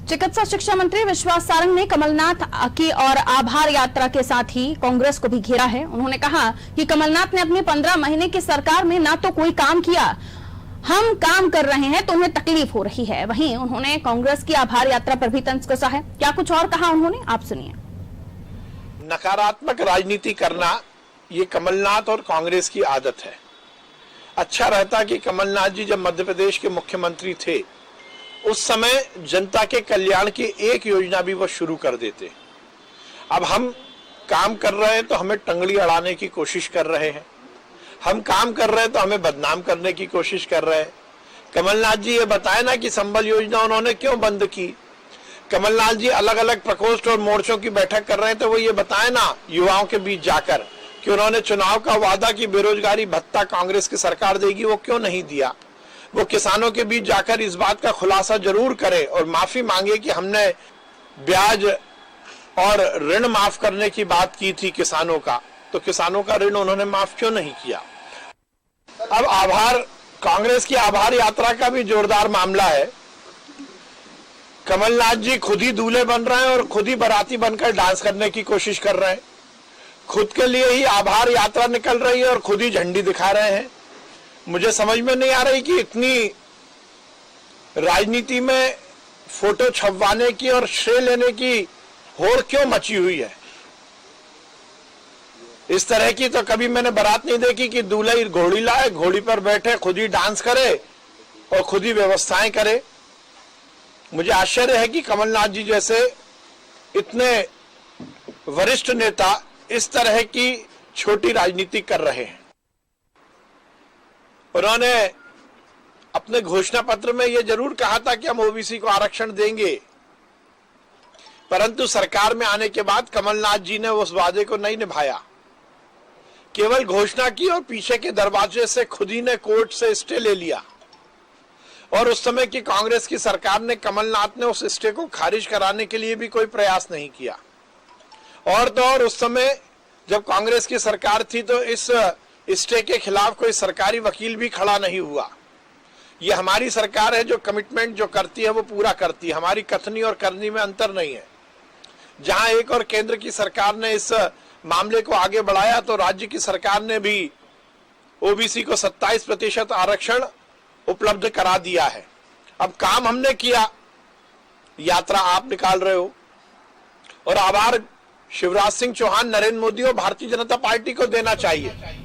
चिकित्सा शिक्षा मंत्री विश्वास सारंग ने कमलनाथ की और आभार यात्रा के साथ ही कांग्रेस को भी घेरा है। उन्होंने कहा कि कमलनाथ ने अपने 15 महीने की सरकार में ना तो कोई काम किया, हम काम कर रहे हैं तो उन्हें तकलीफ हो रही है। वहीं उन्होंने कांग्रेस की आभार यात्रा पर भी तंज कसा है। क्या कुछ और कहा उन्होंने, आप सुनिए। नकारात्मक राजनीति करना ये कमलनाथ और कांग्रेस की आदत है। अच्छा रहता कि कमलनाथ जी जब मध्य प्रदेश के मुख्यमंत्री थे उस समय जनता के कल्याण की एक योजना भी वो शुरू कर देते। अब हम काम कर रहे हैं तो हमें टंगड़ी अड़ाने की कोशिश कर रहे हैं, हम काम कर रहे हैं तो हमें बदनाम करने की कोशिश कर रहे हैं। कमलनाथ जी ये बताए ना कि संबल योजना उन्होंने क्यों बंद की। कमलनाथ जी अलग अलग प्रकोष्ठ और मोर्चों की बैठक कर रहे हैं तो वो ये बताए ना युवाओं के बीच जाकर कि उन्होंने चुनाव का वादा कि बेरोजगारी भत्ता कांग्रेस की सरकार देगी, वो क्यों नहीं दिया। वो किसानों के बीच जाकर इस बात का खुलासा जरूर करे और माफी मांगे कि हमने ब्याज और ऋण माफ करने की बात की थी किसानों का, तो किसानों का ऋण उन्होंने माफ क्यों नहीं किया। अब कांग्रेस की आभार यात्रा का भी जोरदार मामला है। कमलनाथ जी खुद ही दूल्हे बन रहे हैं और खुद ही बाराती बनकर डांस करने की कोशिश कर रहे हैं। खुद के लिए ही आभार यात्रा निकल रही है और खुद ही झंडी दिखा रहे हैं। मुझे समझ में नहीं आ रही कि इतनी राजनीति में फोटो छपवाने की और श्रेय लेने की होड़ क्यों मची हुई है। इस तरह की तो कभी मैंने बारात नहीं देखी कि दूल्हा घोड़ी लाए, घोड़ी पर बैठे, खुद ही डांस करे और खुद ही व्यवस्थाएं करे। मुझे आश्चर्य है कि कमलनाथ जी जैसे इतने वरिष्ठ नेता इस तरह की छोटी राजनीति कर रहे हैं। उन्होंने अपने घोषणा पत्र में यह जरूर कहा था कि हम ओबीसी को आरक्षण देंगे, परंतु सरकार में आने के बाद कमलनाथ जी ने उस वादे को नहीं निभाया। केवल घोषणा की और पीछे के दरवाजे से खुद ही ने कोर्ट से स्टे ले लिया। और उस समय की कांग्रेस की सरकार ने कमलनाथ ने उस स्टे को खारिज कराने के लिए भी कोई प्रयास नहीं किया। और तो और उस समय जब कांग्रेस की सरकार थी तो इस स्टे के खिलाफ कोई सरकारी वकील भी खड़ा नहीं हुआ। ये हमारी सरकार है जो कमिटमेंट जो करती है वो पूरा करती है। हमारी कथनी और करनी में अंतर नहीं है। जहां एक और केंद्र की सरकार ने इस मामले को आगे बढ़ाया तो राज्य की सरकार ने भी ओबीसी को 27% आरक्षण उपलब्ध करा दिया है। अब काम हमने किया, यात्रा आप निकाल रहे हो। और आभार शिवराज सिंह चौहान, नरेंद्र मोदी और भारतीय जनता पार्टी को देना चाहिए।